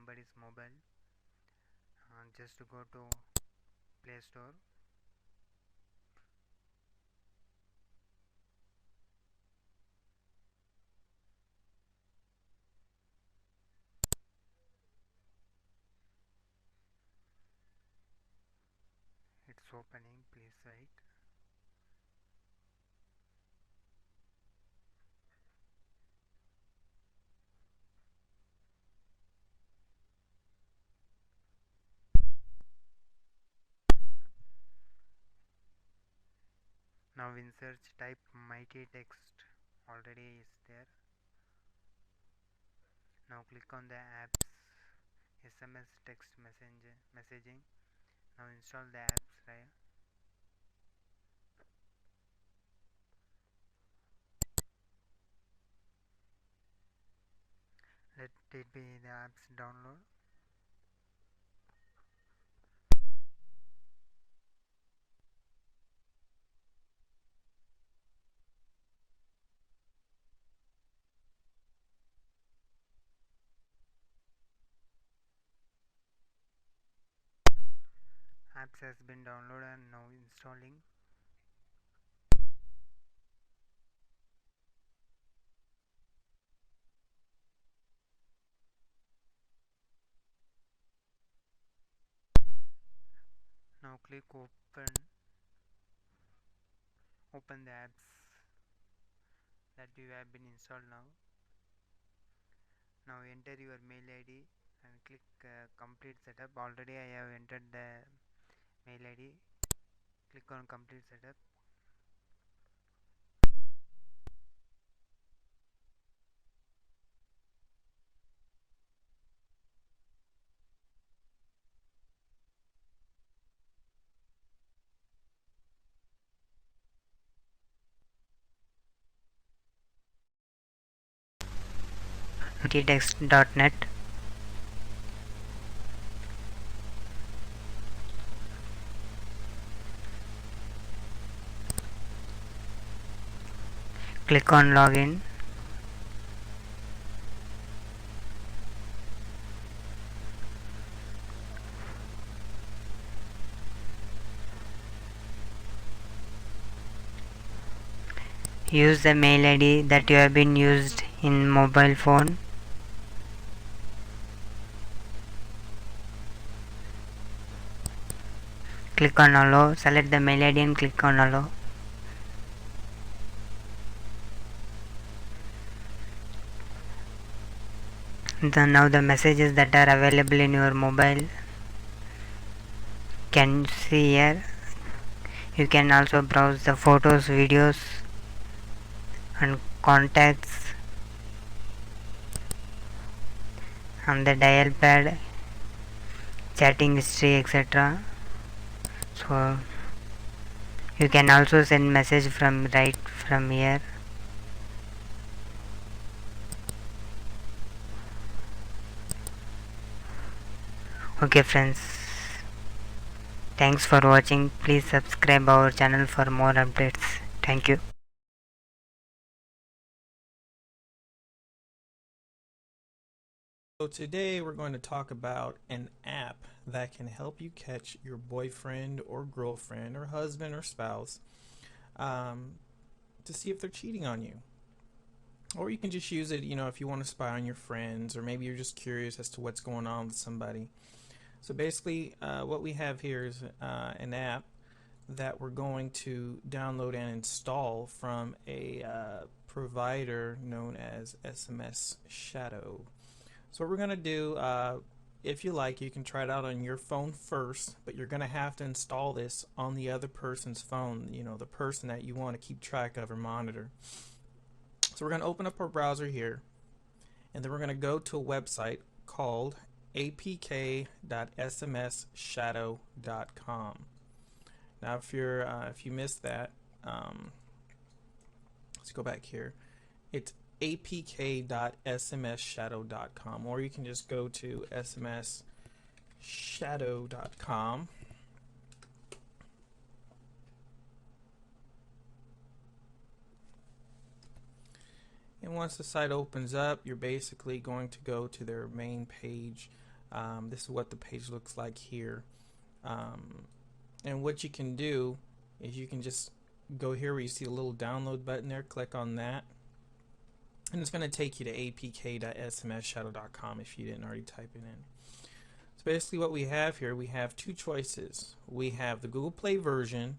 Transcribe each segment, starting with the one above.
somebody's mobile. Just to go to Play Store. It's opening, please wait. Now in search type mighty text, already is there. Now click on the apps, SMS text messaging. Now install the apps, right? Let it be the apps download. Apps has been downloaded and now installing. Now click open the apps that you have been installed now. Now enter your mail ID and click complete setup. Already I have entered the mail ID. Click on complete setup. Text.net. Click on login. Use the mail ID that you have been used in mobile phone. Click on allow. Select the mail ID and click on allow. Now the messages that are available in your mobile can see here. You can also browse the photos, videos and contacts on the dial pad, chatting history, etc. So you can also send message from right from here. Okay friends, thanks for watching. Please subscribe our channel for more updates. Thank you. So today we're going to talk about an app that can help you catch your boyfriend or girlfriend or husband or spouse to see if they're cheating on you. Or you can just use it, if you want to spy on your friends, or maybe you're just curious as to what's going on with somebody. So basically what we have here is an app that we're going to download and install from a provider known as SMS Shadow. So what we're going to do, if you like, you can try it out on your phone first, but you're going to have to install this on the other person's phone, the person that you want to keep track of or monitor. So we're going to open up our browser here, and then we're going to go to a website called apk.smsshadow.com. Now if you missed that, let's go back here. It's apk.smsshadow.com, or you can just go to smsshadow.com. And once the site opens up, you're basically going to go to their main page. This is what the page looks like here. And what you can do is you can just go here where you see a little download button there, click on that, and it's going to take you to apk.smsshadow.com if you didn't already type it in. So basically what we have here, we have two choices. We have the Google Play version,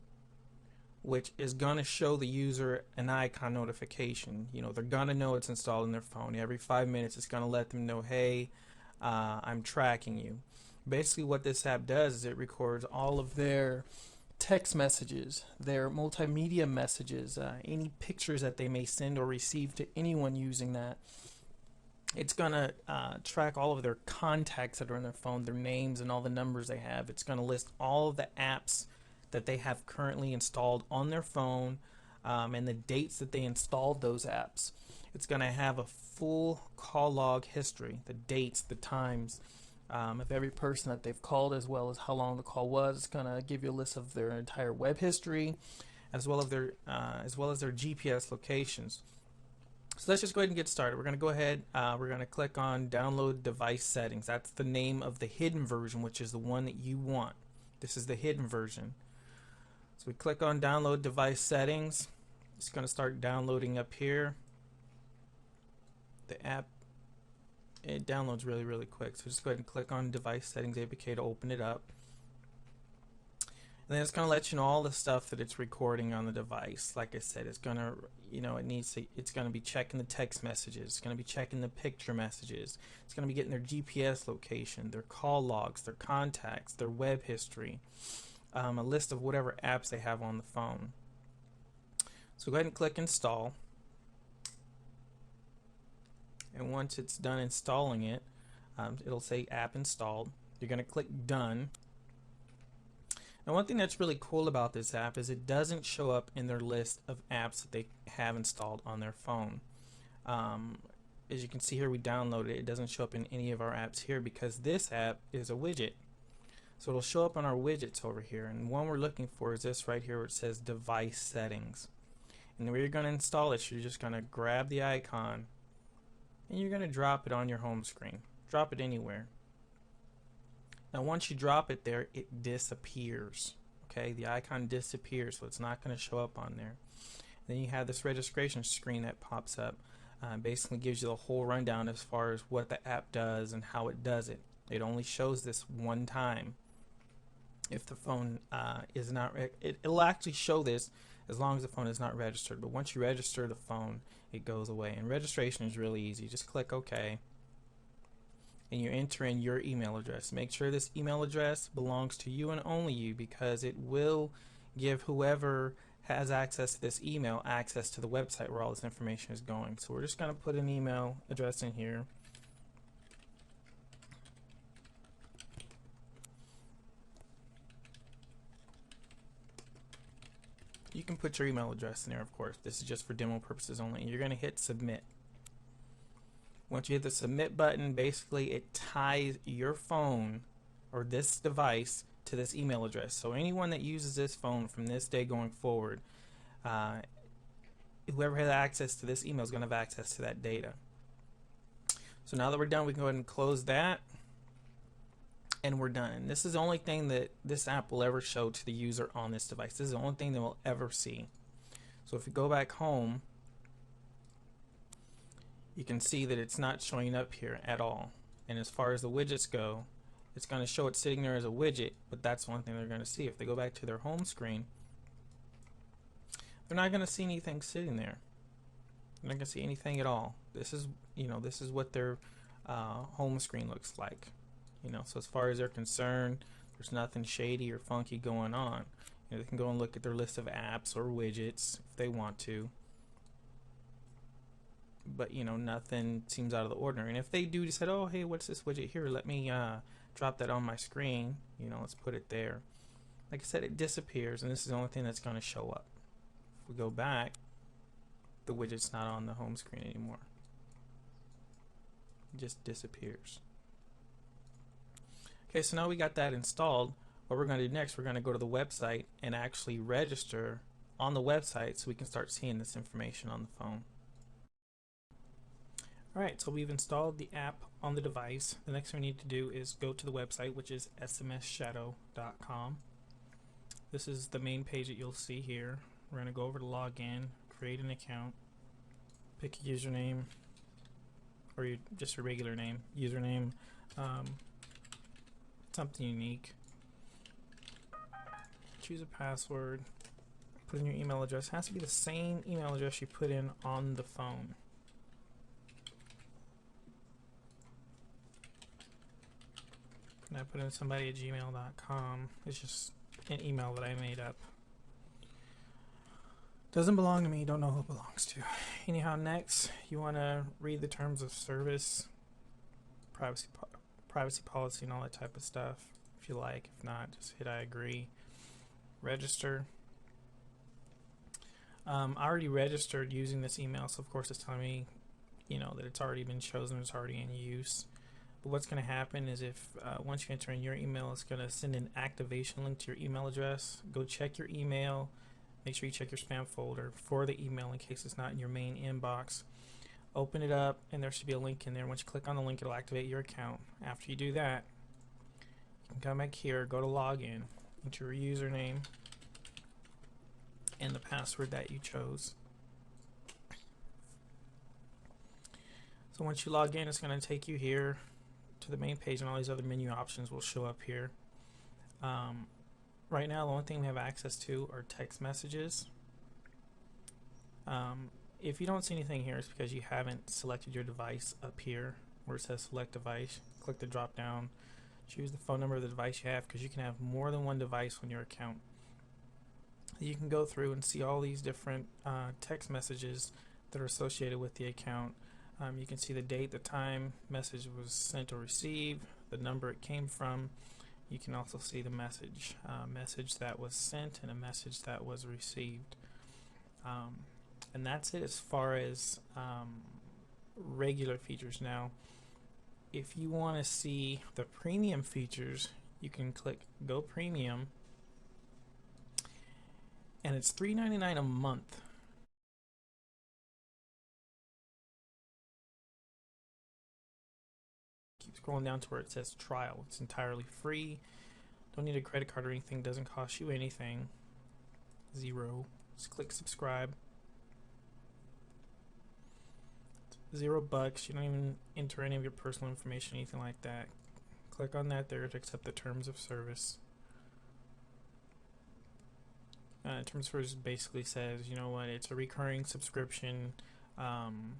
which is going to show the user an icon notification. You know, they're going to know it's installed in their phone. Every 5 minutes it's going to let them know, hey, I'm tracking you. Basically what this app does is it records all of their text messages, their multimedia messages, any pictures that they may send or receive to anyone using that. It's going to track all of their contacts that are in their phone, their names and all the numbers they have. It's going to list all of the apps that they have currently installed on their phone, and the dates that they installed those apps. It's going to have a full call log history, the dates, the times, of every person that they've called, as well as how long the call was. It's going to give you a list of their entire web history, as well as their GPS locations. So let's just go ahead and get started. We're going to go ahead, we're going to click on download device settings. That's the name of the hidden version, which is the one that you want. This is the hidden version. So we click on download device settings. It's going to start downloading up here. The app, it downloads really quick. So just go ahead and click on device settings APK to open it up. And then it's going to let you know all the stuff that it's recording on the device. Like I said, it's going to, you know, it's going to be checking the text messages. It's going to be checking the picture messages. It's going to be getting their GPS location, their call logs, their contacts, their web history, a list of whatever apps they have on the phone. So go ahead and click install. And once it's done installing it, it'll say app installed. You're going to click done. Now one thing that's really cool about this app is it doesn't show up in their list of apps that they have installed on their phone. As you can see here, we downloaded it. It doesn't show up in any of our apps here because this app is a widget. So it'll show up on our widgets over here, and one we're looking for is this right here where it says device settings. And where you're going to install it, you're just going to grab the icon and you're going to drop it on your home screen. Drop it anywhere. Now once you drop it there, it disappears. Okay, the icon disappears, so it's not going to show up on there. Then you have this registration screen that pops up. Basically gives you the whole rundown as far as what the app does and how it does it. It only shows this one time. If the phone is not, it'll actually show this as long as the phone is not registered. But once you register the phone, it goes away. And registration is really easy. Just click OK, and you enter in your email address. Make sure this email address belongs to you and only you, because it will give whoever has access to this email access to the website where all this information is going. So we're just going to put an email address in here. You can put your email address in there, of course. This is just for demo purposes only. You're going to hit submit. Once you hit the submit button, basically it ties your phone or this device to this email address. So anyone that uses this phone from this day going forward, whoever has access to this email is going to have access to that data. So now that we're done, we can go ahead and close that. And we're done. And this is the only thing that this app will ever show to the user on this device. This is the only thing they will ever see. So if we go back home, you can see that it's not showing up here at all. And as far as the widgets go, it's going to show it sitting there as a widget, but that's one thing they're going to see. If they go back to their home screen, they're not going to see anything sitting there. They're not going to see anything at all. This is, this is what their home screen looks like. So as far as they're concerned, there's nothing shady or funky going on. They can go and look at their list of apps or widgets if they want to. But nothing seems out of the ordinary. And if they do decide, oh hey, what's this widget here? Let me drop that on my screen. Let's put it there. Like I said, it disappears, and this is the only thing that's going to show up. If we go back, the widget's not on the home screen anymore. It just disappears. Okay, so now we got that installed. What we're going to do next, we're going to go to the website and actually register on the website so we can start seeing this information on the phone. Alright, so we've installed the app on the device. The next thing we need to do is go to the website, which is smsshadow.com. This is the main page that you'll see here. We're going to go over to login, create an account, pick a username, or just a regular name, username, something unique. Choose a password, put in your email address. It has to be the same email address you put in on the phone. And I put in somebody at gmail.com. It's just an email that I made up. Doesn't belong to me, don't know who it belongs to. Anyhow, next you want to read the terms of service, privacy policy and all that type of stuff if you like. If not, just hit I agree. Register. I already registered using this email, so of course it's telling me, that it's already been chosen, it's already in use. But what's going to happen is if once you enter in your email, it's going to send an activation link to your email address. Go check your email. Make sure you check your spam folder for the email in case it's not in your main inbox. Open it up and there should be a link in there. Once you click on the link, it'll activate your account. After you do that, you can come back here, go to login, enter your username and the password that you chose. So once you log in, it's going to take you here to the main page and all these other menu options will show up here. Right now the only thing we have access to are text messages. If you don't see anything here, it's because you haven't selected your device up here where it says select device. Click the drop down, choose the phone number of the device you have, because you can have more than one device on your account. You can go through and see all these different text messages that are associated with the account. You can see the date, the time message was sent or received, the number it came from. You can also see the message that was sent and a message that was received. And that's it as far as regular features. Now, if you want to see the premium features, you can click Go Premium, and it's $3.99 a month. Keep scrolling down to where it says trial. It's entirely free. Don't need a credit card or anything. Doesn't cost you anything. $0. Just click subscribe. $0. You don't even enter any of your personal information, anything like that. Click on that there to accept the terms of service. Terms of service basically says, you know what, it's a recurring subscription, and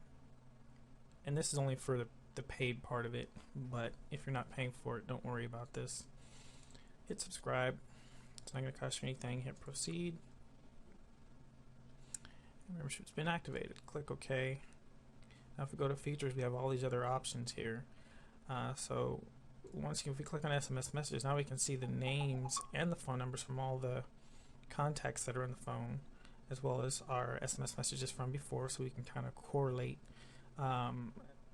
this is only for the paid part of it, but if you're not paying for it, don't worry about this. Hit subscribe. It's not going to cost you anything. Hit proceed. Membership's been activated. Click OK. Now if we go to features, we have all these other options here. So once again, if we click on SMS messages, now we can see the names and the phone numbers from all the contacts that are in the phone, as well as our SMS messages from before, so we can kind of correlate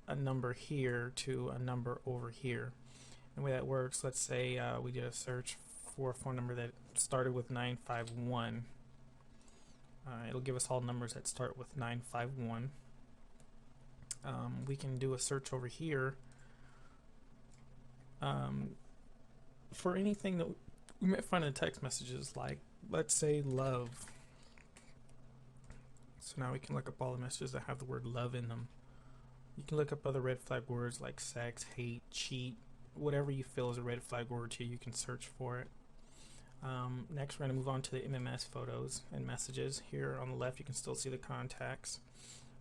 a number here to a number over here. And the way that works, let's say we did a search for a phone number that started with 951. It'll give us all numbers that start with 951. We can do a search over here for anything that we might find in text messages, like let's say love. So now we can look up all the messages that have the word love in them. You can look up other red flag words like sex, hate, cheat, whatever you feel is a red flag word to you, you can search for it. Next we're going to move on to the MMS photos and messages. Here on the left you can still see the contacts,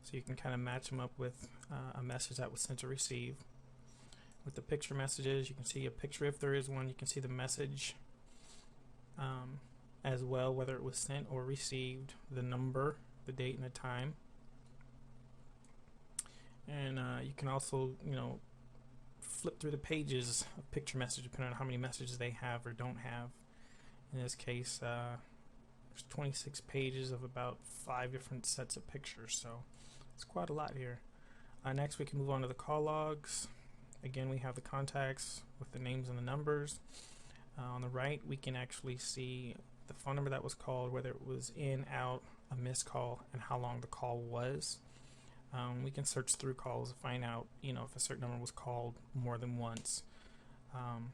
so you can kind of match them up with a message that was sent or received. With the picture messages, you can see a picture if there is one. You can see the message as well, whether it was sent or received, the number, the date and the time. And you can also, flip through the pages of picture message depending on how many messages they have or don't have. In this case, there's 26 pages of about 5 different sets of pictures, so it's quite a lot here. Next we can move on to the call logs. Again, we have the contacts with the names and the numbers. On the right we can actually see the phone number that was called, whether it was in, out, a missed call, and how long the call was. We can search through calls to find out, if a certain number was called more than once. And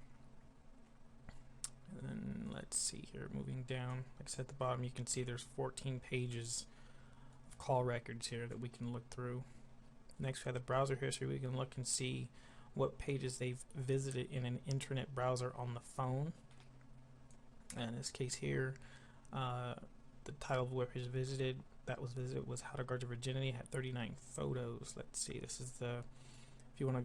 then let's see here, moving down. Like I said, at the bottom you can see there's 14 pages of call records here that we can look through. Next we have the browser history. We can look and see what pages they've visited in an internet browser on the phone. And in this case here, the title of the web page visited was How to Guard Your Virginity. Had 39 photos. Let's see, this is the, if you want to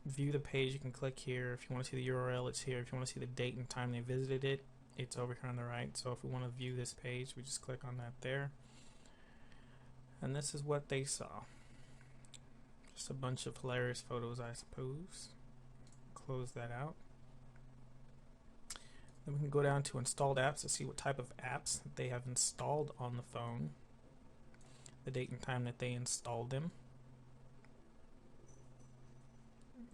view the page, you can click here. If you want to see the URL, it's here. If you want to see the date and time they visited it, it's over here on the right. So if we want to view this page, we just click on that there. And this is what they saw. Just a bunch of hilarious photos, I suppose. Close that out. Then we can go down to installed apps to see what type of apps they have installed on the phone, the date and time that they installed them.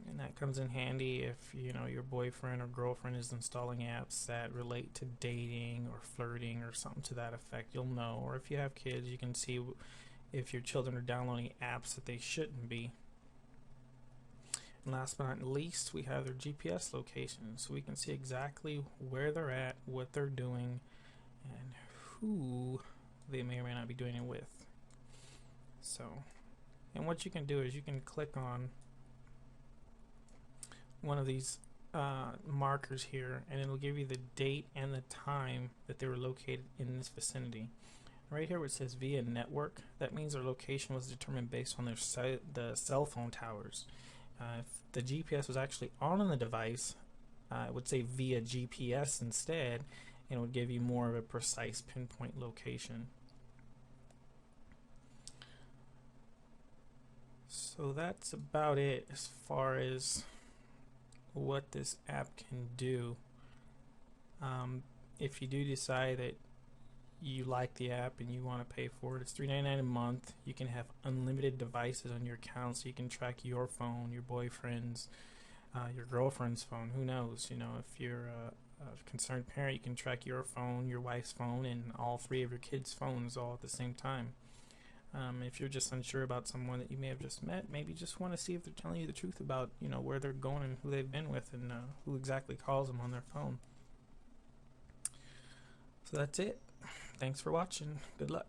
And that comes in handy if your boyfriend or girlfriend is installing apps that relate to dating or flirting or something to that effect. You'll know. Or if you have kids, you can see if your children are downloading apps that they shouldn't be. And last but not least, we have their GPS location, so we can see exactly where they're at, what they're doing, and who they may or may not be doing it with. So, and what you can do is you can click on one of these markers here, and it'll give you the date and the time that they were located in this vicinity. Right here where it says via network, that means their location was determined based on the cell phone towers. If the GPS was actually on the device, it would say via GPS instead, and it would give you more of a precise pinpoint location. So that's about it as far as what this app can do. If you do decide that you like the app and you want to pay for it, it's $3.99 a month. You can have unlimited devices on your account, so you can track your phone, your boyfriend's, your girlfriend's phone. Who knows? If you're a concerned parent, you can track your phone, your wife's phone, and all three of your kids' phones all at the same time. If you're just unsure about someone that you may have just met, maybe just want to see if they're telling you the truth about where they're going and who they've been with and who exactly calls them on their phone. So that's it. Thanks for watching. Good luck.